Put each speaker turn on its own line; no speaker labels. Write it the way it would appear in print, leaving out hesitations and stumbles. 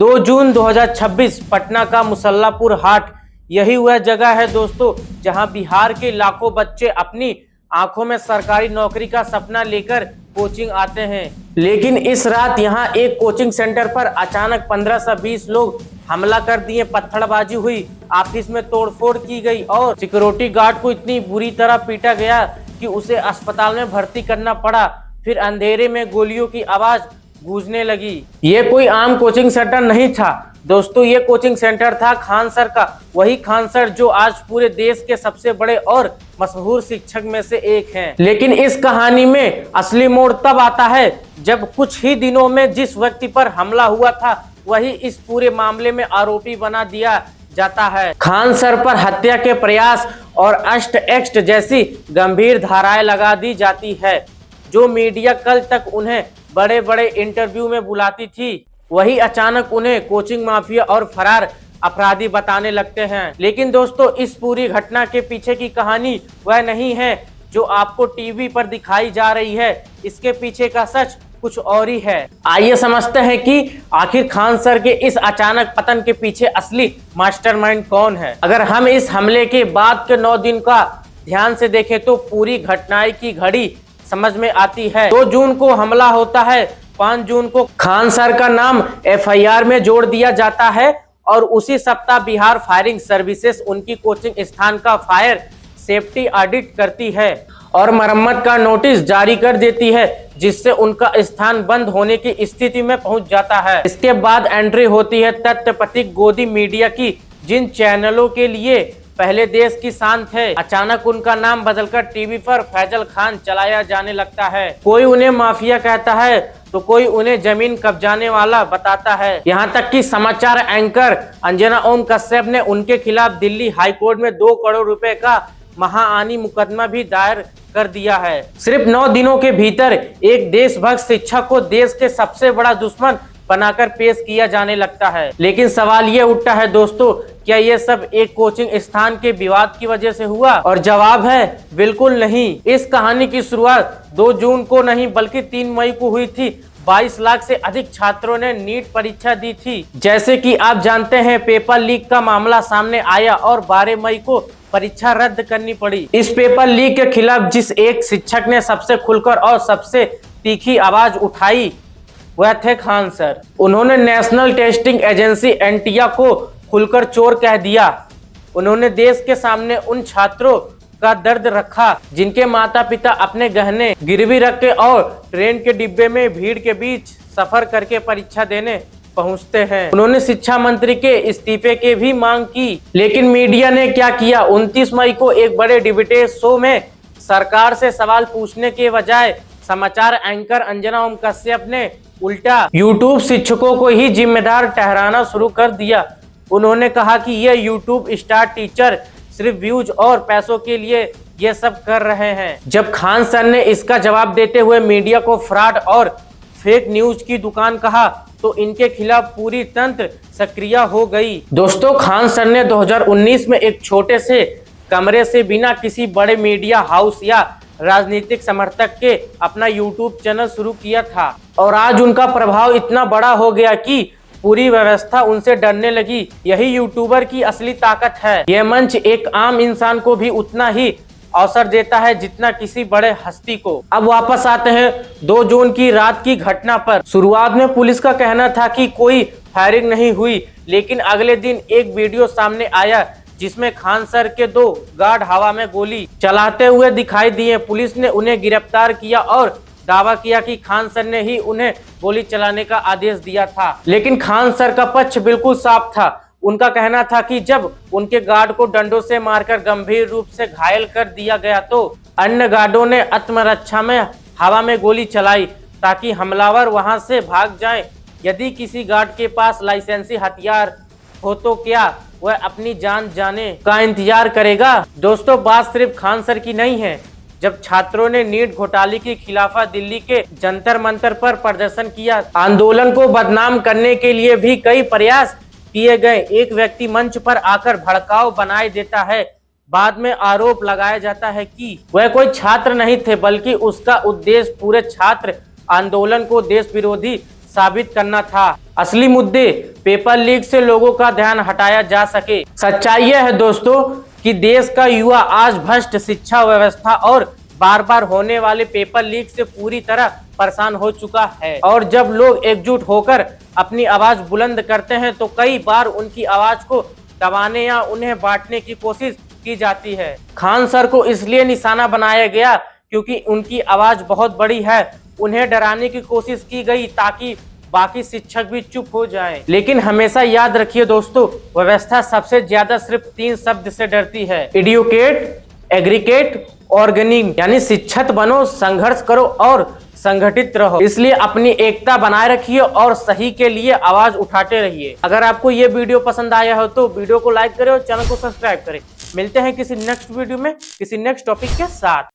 2 जून 2026 पटना का मुसल्लापुर हाट, यही वह जगह है दोस्तों जहां बिहार के लाखों बच्चे अपनी आंखों में सरकारी नौकरी का सपना लेकर कोचिंग आते हैं। लेकिन इस रात यहां एक कोचिंग सेंटर पर अचानक 15 से 20 लोग हमला कर दिए, पत्थरबाजी हुई, ऑफिस में तोड़फोड़ की गई और सिक्योरिटी गार्ड को इतनी बुरी तरह पीटा गया कि उसे अस्पताल में भर्ती करना पड़ा। फिर अंधेरे में गोलियों की आवाज गूंजने लगी। ये कोई आम कोचिंग सेंटर नहीं था दोस्तों, ये कोचिंग सेंटर था खान सर का, वही खान सर जो आज पूरे देश के सबसे बड़े और मशहूर शिक्षक में से एक हैं। लेकिन इस कहानी में असली मोड़ तब आता है जब कुछ ही दिनों में जिस व्यक्ति पर हमला हुआ था वही इस पूरे मामले में आरोपी बना दिया जाता है। खान सर पर हत्या के प्रयास और अष्ट एक्ट जैसी गंभीर धाराएं लगा दी जाती है। जो मीडिया कल तक उन्हें बड़े बड़े इंटरव्यू में बुलाती थी, वही अचानक उन्हें कोचिंग माफिया और फरार अपराधी बताने लगते हैं। लेकिन दोस्तों, इस पूरी घटना के पीछे की कहानी वह नहीं है जो आपको टीवी पर दिखाई जा रही है। इसके पीछे का सच कुछ और ही है। आइए समझते हैं कि आखिर खान सर के इस अचानक पतन के पीछे असली मास्टरमाइंड कौन है। अगर हम इस हमले के बाद के 9 दिन का ध्यान से देखें तो पूरी घटनाएं की घड़ी समझ में आती है। 2 जून को हमला होता है, 5 जून को खान सर का नाम FIR में जोड़ दिया जाता है और उसी सप्ताह बिहार फायरिंग सर्विसेज उनकी कोचिंग स्थान का फायर सेफ्टी ऑडिट करती है और मरम्मत का नोटिस जारी कर देती है, जिससे उनका स्थान बंद होने की स्थिति में पहुंच जाता है। इसके बाद एंट्री होती है तथ्य पथिक गोदी मीडिया की, जिन चैनलों के लिए पहले देश की शान थे, अचानक उनका नाम बदलकर टीवी पर फैजल खान चलाया जाने लगता है। कोई उन्हें माफिया कहता है तो कोई उन्हें जमीन कब्जाने वाला बताता है। यहाँ तक कि समाचार एंकर अंजना ओम कश्यप ने उनके खिलाफ दिल्ली हाईकोर्ट में 2 करोड़ रुपए का महाआनी मुकदमा भी दायर कर दिया है। सिर्फ 9 दिनों के भीतर एक देशभक्त शिक्षक को देश के सबसे बड़ा दुश्मन बनाकर पेश किया जाने लगता है। लेकिन सवाल ये उठता है दोस्तों, क्या ये सब एक कोचिंग स्थान के विवाद की वजह से हुआ? और जवाब है बिल्कुल नहीं। इस कहानी की शुरुआत 2 जून को नहीं बल्कि 3 मई को हुई थी। 22 लाख से अधिक छात्रों ने नीट परीक्षा दी थी। जैसे कि आप जानते हैं, पेपर लीक का मामला सामने आया और 12 मई को परीक्षा रद्द करनी पड़ी। इस पेपर लीक के खिलाफ जिस एक शिक्षक ने सबसे खुलकर और सबसे तीखी आवाज उठाई वह थे खान सर। उन्होंने नेशनल टेस्टिंग एजेंसी NTA को खुलकर चोर कह दिया। उन्होंने देश के सामने उन छात्रों का दर्द रखा जिनके माता पिता अपने गहने गिरवी रख के और ट्रेन के डिब्बे में भीड़ के बीच सफर करके परीक्षा देने पहुंचते हैं। उन्होंने शिक्षा मंत्री के इस्तीफे की भी मांग की। लेकिन मीडिया ने क्या किया? 29 मई को एक बड़े डिबेट शो में सरकार से सवाल पूछने के बजाय समाचार एंकर अंजना ओम कश्यप ने उल्टा YouTube शिक्षकों को ही जिम्मेदार ठहराना शुरू कर दिया। उन्होंने कहा कि ये YouTube स्टार टीचर सिर्फ व्यूज और पैसों के लिए ये सब कर रहे हैं। जब खान सर ने इसका जवाब देते हुए मीडिया को फ्रॉड और फेक न्यूज की दुकान कहा तो इनके खिलाफ पूरी तंत्र सक्रिय हो गई। दोस्तों, खान सर ने 2019 में एक छोटे से कमरे से बिना किसी बड़े मीडिया हाउस या राजनीतिक समर्थक के अपना YouTube चैनल शुरू किया था और आज उनका प्रभाव इतना बड़ा हो गया कि पूरी व्यवस्था उनसे डरने लगी। यही यूट्यूबर की असली ताकत है। यह मंच एक आम इंसान को भी उतना ही अवसर देता है जितना किसी बड़े हस्ती को। अब वापस आते हैं 2 जून की रात की घटना पर। शुरुआत में पुलिस का कहना था कि कोई फायरिंग नहीं हुई, लेकिन अगले दिन एक वीडियो सामने आया जिसमें खान सर के 2 गार्ड हवा में गोली चलाते हुए दिखाई दिए। पुलिस ने उन्हें गिरफ्तार किया और दावा किया कि खान सर ने ही उन्हें गोली चलाने का आदेश दिया था। लेकिन खान सर का पक्ष बिल्कुल साफ था। उनका कहना था कि जब उनके गार्ड को डंडों से मारकर गंभीर रूप से घायल कर दिया गया तो अन्य गार्डों ने आत्मरक्षा में हवा में गोली चलाई ताकि हमलावर वहां से भाग जाएं। यदि किसी गार्ड के पास लाइसेंसी हथियार हो तो क्या वह अपनी जान जाने का इंतजार करेगा? दोस्तों, बात सिर्फ खान सर की नहीं है। जब छात्रों ने नीट घोटाले के खिलाफ दिल्ली के जंतर मंतर पर प्रदर्शन किया, आंदोलन को बदनाम करने के लिए भी कई प्रयास किए गए। एक व्यक्ति मंच पर आकर भड़काऊ बनाए देता है, बाद में आरोप लगाया जाता है कि वह कोई छात्र नहीं थे बल्कि उसका उद्देश्य पूरे छात्र आंदोलन को देश विरोधी साबित करना था। असली मुद्दे पेपर लीक से लोगों का ध्यान हटाया जा सके। सच्चाई यह है दोस्तों कि देश का युवा आज भ्रष्ट शिक्षा व्यवस्था और बार बार होने वाले पेपर लीक से पूरी तरह परेशान हो चुका है। और जब लोग एकजुट होकर अपनी आवाज बुलंद करते हैं तो कई बार उनकी आवाज को दबाने या उन्हें बांटने की कोशिश की जाती है। खान सर को इसलिए निशाना बनाया गया क्योंकि उनकी आवाज बहुत बड़ी है। उन्हें डराने की कोशिश की गई ताकि बाकी शिक्षक भी चुप हो जाएं। लेकिन हमेशा याद रखिए दोस्तों, व्यवस्था सबसे ज्यादा सिर्फ 3 शब्द से डरती है: एडुकेट, एग्रीगेट, ऑर्गेनिक। यानी शिक्षित बनो, संघर्ष करो और संगठित रहो। इसलिए अपनी एकता बनाए रखिए और सही के लिए आवाज उठाते रहिए। अगर आपको ये वीडियो पसंद आया हो तो वीडियो को लाइक करें और चैनल को सब्सक्राइब करें। मिलते हैं किसी नेक्स्ट वीडियो में किसी नेक्स्ट टॉपिक के साथ।